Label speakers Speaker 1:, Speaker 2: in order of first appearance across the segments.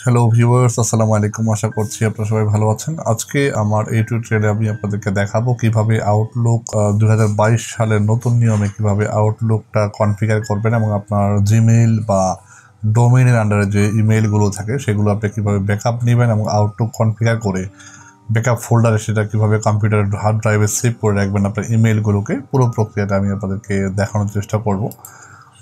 Speaker 1: Hello viewers, আসসালামু আলাইকুম। আশা করছি আপনারা সবাই ভালো আছেন। আজকে আমার এই টিউটোরিয়ালে আমি আপনাদেরকে দেখাবো কিভাবে আউটলুক 2022 সালের নতুন নিয়মে কিভাবে আউটলুকটা কনফিগার করবেন এবং আপনার জিমেইল বা ডোমেইনের আন্ডারে যে ইমেইলগুলো থাকে সেগুলো আপনি কিভাবে ব্যাকআপ নেবেন এবং আউটলুক কনফিগার করে ব্যাকআপ ফোল্ডারে সেটা কিভাবে কম্পিউটারের হার্ড ড্রাইভে সেভ করে রাখবেন আপনার ইমেইলগুলোকে। পুরো প্রক্রিয়াটা আমি আপনাদেরকে দেখানোর চেষ্টা করব।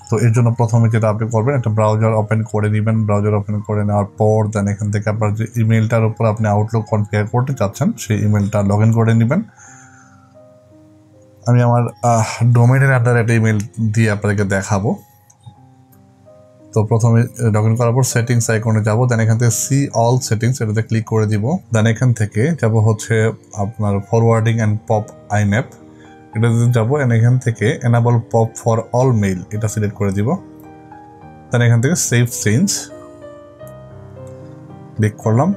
Speaker 1: তো এর জন্য প্রথমে যেটা আপনি করবেন, একটা ব্রাউজার ওপেন করে নেবেন। ব্রাউজার ওপেন করে নেওয়ার পর দেন এখান থেকে আপনার যে ইমেলটার উপর আপনি আউটলুক কনফিগার করতে চাচ্ছেন সেই ইমেলটা লগ ইন করে নেবেন। আমি আমার ডোমেইনের আন্ডারে একটা ইমেল দিয়ে আপনাদেরকে দেখাবো। তো প্রথমে লগ ইন করার পর সেটিংস আইকনে যাব, দেন এখান থেকে সি অল সেটিংস এটাতে ক্লিক করে দিব। দেন এখান থেকে যাব হচ্ছে আপনার ফরওয়ার্ডিং অ্যান্ড পপ আইম্যাপ, এটাতে যাবো। এখান থেকে enable pop for all mail এটা সিলেক্ট করে দিব। দেন এখান থেকে সেভ চেঞ্জ ক্লিক করলাম।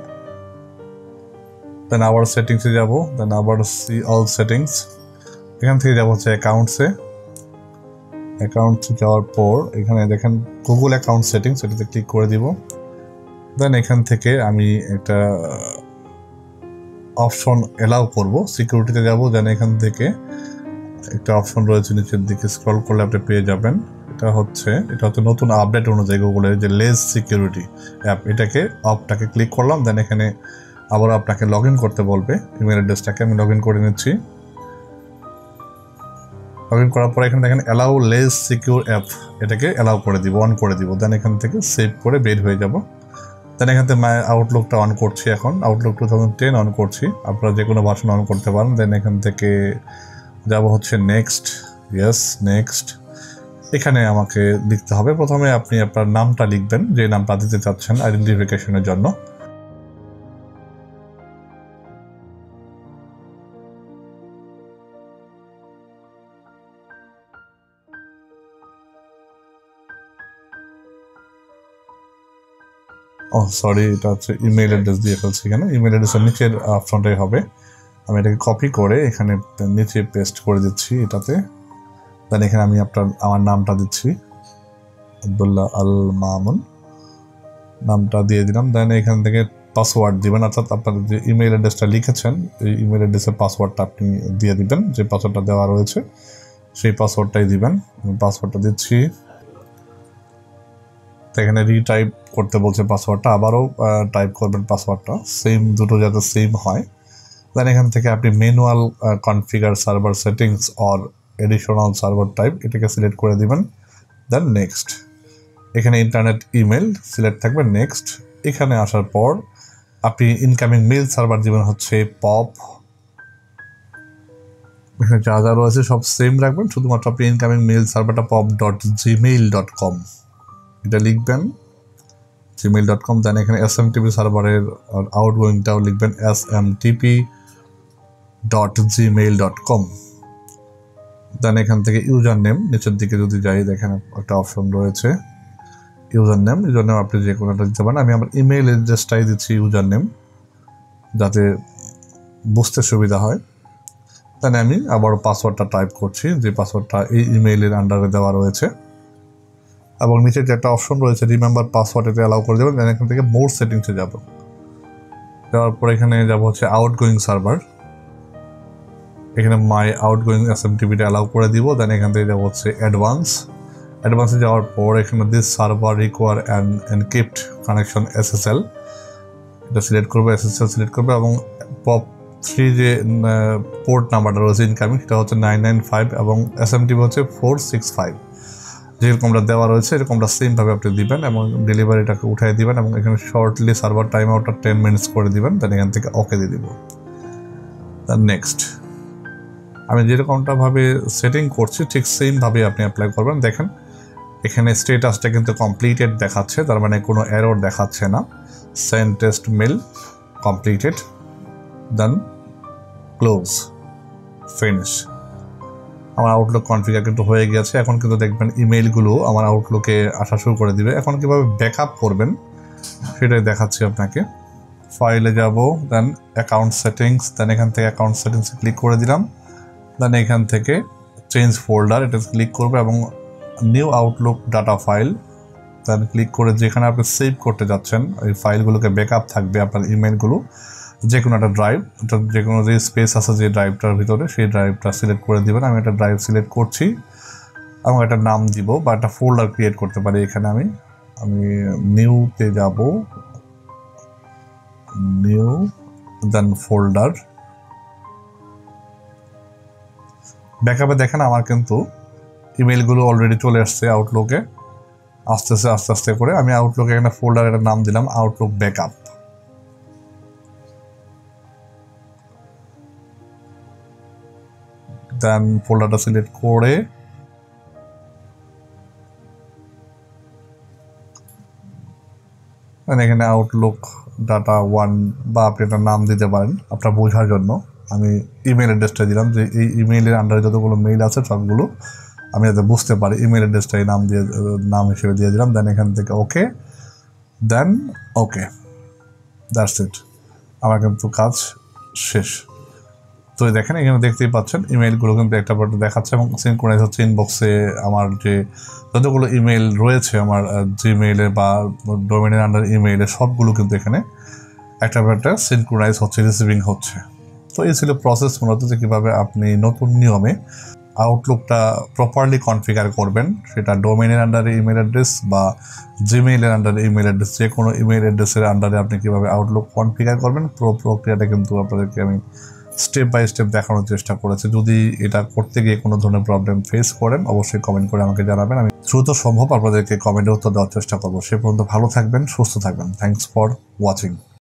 Speaker 1: দেন আবার সেটিংসে যাব, দেন আবার সি অল সেটিংস, এখান থেকে যাব হচ্ছে অ্যাকাউন্টসে যাওয়ার পর এখানে দেখেন গুগল অ্যাকাউন্ট সেটিংস এটাতে ক্লিক করে দিব। দেন এখান থেকে আমি একটা অপশন এলাও করব, সিকিউরিটিতে যাব। দেন এখান থেকে একটা অপশন রয়েছে নিচের দিকে স্ক্রল করলে আপনি পেয়ে যাবেন। এটা হচ্ছে নতুন আপডেট অনুযায়ী গুগলের যে লেস সিকিউরিটি অ্যাপ, এটাকে অফটাকে ক্লিক করলাম। দেন এখানে আবার আপনাকে লগ ইন করতে বলবে ইমেল অ্যাড্রেসটাকে, আমি লগ ইন করে নিচ্ছি। লগ ইন করার পর এখানে দেখেন অ্যালাউ লেস সিকিউর অ্যাপ, এটাকে অ্যালাউ করে দিব, অন করে দিব। দেন এখান থেকে সেভ করে বের হয়ে যাব। দেন এখান থেকে মাই আউটলুকটা অন করছি, এখন আউটলুক 2010 অন করছি, আপনারা যে কোনো ভার্সন অন করতে পারেন। দেন এখান থেকে যাব হচ্ছে নেক্সট, ইয়েস নেক্সট। এখানে আমাকে লিখতে হবে, প্রথমে আপনি আপনার নামটা লিখবেন, যে নামটা দিতে চাচ্ছেন আইডেন্টিফিকেশনের জন্য। ও সরি, এটা হচ্ছে ইমেল অ্যাড্রেস দিয়ে ফেলছি। এখানে ইমেল অ্যাড্রেসের নিচের অপশনটাই হবে। আমি এটাকে কপি করে এখানে নিচে পেস্ট করে দিচ্ছি এটাতে। দেন এখানে আমি আমার নামটা দিচ্ছি, আব্দুল্লাহ আল মামুন নামটা দিয়ে দিলাম। দেন এখান থেকে পাসওয়ার্ড দিবেন, অর্থাৎ আপনার যে ইমেল অ্যাড্রেসটা লিখেছেন এই ইমেল অ্যাড্রেসের পাসওয়ার্ডটা আপনি দিয়ে দিবেন, যে পাসওয়ার্ডটা দেওয়া রয়েছে সেই পাসওয়ার্ডটাই দিবেন। আমি পাসওয়ার্ডটা দিচ্ছি। এখানে রিটাইপ করতে বলছে পাসওয়ার্ডটা, আবারও টাইপ করবেন পাসওয়ার্ডটা, সেম দুটো যাতে সেম হয়। দেন এখান থেকে আপনি manual configure server settings or additional server type এটাকে সিলেক্ট করে দিবেন। দেন নেক্সট, এখানে ইন্টারনেট ইমেল সিলেক্ট থাকবে, নেক্সট। এখানে আসার পর আপনি ইনকামিং মেল সার্ভার দিবেন হচ্ছে পপ, এখানে যা যা রয়েছে সব সেম রাখবেন, শুধুমাত্র আপনি ইনকামিং মেল সার্ভারটা pop.gmail.com এটা লিখবেন, gmail.com। দেন এখানে SMTP সার্ভারের আউটগোয়িংটাও লিখবেন smtp.gmail.com। দেন এখান থেকে ইউজার নেম, নিচের দিকে যদি যাই দেখেন একটা অপশন রয়েছে ইউজার নেম আপনি যে কোনোটা দিতে পারেন। আমি আমার ইমেল অ্যাড্রেসটাই দিচ্ছি ইউজার নেম, যাতে বুঝতে সুবিধা হয়। দেন আমি আবার পাসওয়ার্ডটা টাইপ করছি, যে পাসওয়ার্ডটা এই ইমেইলের আন্ডারে দেওয়া রয়েছে, এবং নিচে যে একটা অপশন রয়েছে রিমেম্বার পাসওয়ার্ড, এটা অ্যালাউ করে দেবেন। দেন এখান থেকে মোর সেটিংসে যাব, যাওয়ার পর এখানে যাব হচ্ছে আউটগোয়িং সার্ভার, এখানে মাই আউটগোয়িং SMTPটা অ্যালাউ করে দিব। দেন এখান থেকে যাব হচ্ছে অ্যাডভান্সে যাওয়ার পর এখানে this server require and encrypt connection SSL এটা সিলেক্ট করবে, SSL সিলেক্ট করবে, এবং পপ 3 যে পোর্ট নাম্বারটা রয়েছে ইনকামিং সেটা হচ্ছে 995 এবং SMTP হচ্ছে 465, যেরকমটা দেওয়া রয়েছে এরকমটা সেমভাবে আপনি দিবেন এবং ডেলিভারিটাকে উঠাই দিবেন, এবং এখানে শর্টলি সার্ভার টাইম আউটটা 10 মিনিটস করে দিবেন। দেন এখান থেকে ওকে দিয়ে দিব। দেন নেক্সট, আমি যেরকমটা ভাবে সেটিং করছি ঠিক সেমভাবে আপনি অ্যাপ্লাই করবেন। দেখেন এখানে স্টেটাসটা কিন্তু কমপ্লিটেড দেখাচ্ছে, তার মানে কোনো এরর দেখাচ্ছে না। সেন্ড টেস্ট মেল কমপ্লিটেড, দেন ক্লোজ, ফিনিশ। আমার আউটলুক কনফিগার কিন্তু হয়ে গেছে। এখন কিন্তু দেখবেন ইমেইলগুলো আমার আউটলুকে আসা শুরু করে দিবে। এখন কীভাবে ব্যাকআপ করবেন সেটাই দেখাচ্ছি আপনাকে। ফাইলে যাব, দেন অ্যাকাউন্ট সেটিংস, দেন এখান থেকে অ্যাকাউন্ট সেটিংসে ক্লিক করে দিলাম। দেন এখান থেকে চেঞ্জ ফোল্ডার এটা ক্লিক করবে এবং নিউ আউটলুক ডাটা ফাইল দেন ক্লিক করে যেখানে আপনি সেভ করতে যাচ্ছেন ওই ফাইলগুলোকে ব্যাকআপ থাকবে আপনার ইমেলগুলো যে কোনো একটা ড্রাইভ, যে কোনো যে স্পেস আছে যে ড্রাইভটার ভিতরে সেই ড্রাইভটা সিলেক্ট করে দেবেন। আমি একটা ড্রাইভ সিলেক্ট করছি, আমি একটা নাম দিব বা একটা ফোল্ডার ক্রিয়েট করতে পারি। এখানে আমি নিউতে যাব, নিউ দেন ফোল্ডার। ব্যাকআপে দেখেন আমার কিন্তু ইমেলগুলো অলরেডি চলে আসছে আউটলুকে, আস্তে আস্তে করে। আমি আউটলুকে একটা ফোল্ডার একটা নাম দিলাম আউটলুক ব্যাকআপ। দেন ফোল্ডারটা সিলেক্ট করে এখানে আউটলুক ডাটা 1 বা আপনি একটা নাম দিতে পারেন আপনার বোঝার জন্য। আমি ইমেল অ্যাড্রেসটা দিলাম যে এই ইমেইলের আন্ডারে যতগুলো মেইল আছে সবগুলো আমি যাতে বুঝতে পারি ইমেল অ্যাড্রেসটাই নাম হিসেবে দিয়ে দিলাম। দেন এখান থেকে ওকে, দেন ওকে, দ্যাটস ইট। আমার কিন্তু কাজ শেষ। তো দেখেন এখানে দেখতেই পাচ্ছেন ইমেইলগুলো কিন্তু একটা পর দেখাচ্ছে এবং সিনক্রোনাইজ হচ্ছে। ইনবক্সে আমার যে যতগুলো ইমেইল রয়েছে আমার জিমেইলে বা ডোমেনের আন্ডার ইমেইলে সবগুলো কিন্তু এখানে একটা পর একটা সিনক্রোনাইজ হচ্ছে, রিসিভিং হচ্ছে। তো এই ছিল প্রসেস মূলত যে কীভাবে আপনি নতুন নিয়মে আউটলুকটা প্রপারলি কনফিগার করবেন, সেটা ডোমেনের আন্ডারে ইমেল অ্যাড্রেস বা জিমেইলের আন্ডারে ইমেল অ্যাড্রেস, যে কোনো ইমেল অ্যাড্রেসের আন্ডারে আপনি কীভাবে আউটলুক কনফিগার করবেন পুরো প্রক্রিয়াটা কিন্তু আপনাদেরকে আমি স্টেপ বাই স্টেপ দেখানোর চেষ্টা করেছি। যদি এটা করতে গিয়ে কোনো ধরনের প্রবলেম ফেস করেন অবশ্যই কমেন্ট করে আমাকে জানাবেন, আমি দ্রুত সম্ভব আপনাদেরকে কমেন্টে উত্তর দেওয়ার চেষ্টা করবো। সে পর্যন্ত ভালো থাকবেন, সুস্থ থাকবেন। Thanks for watching.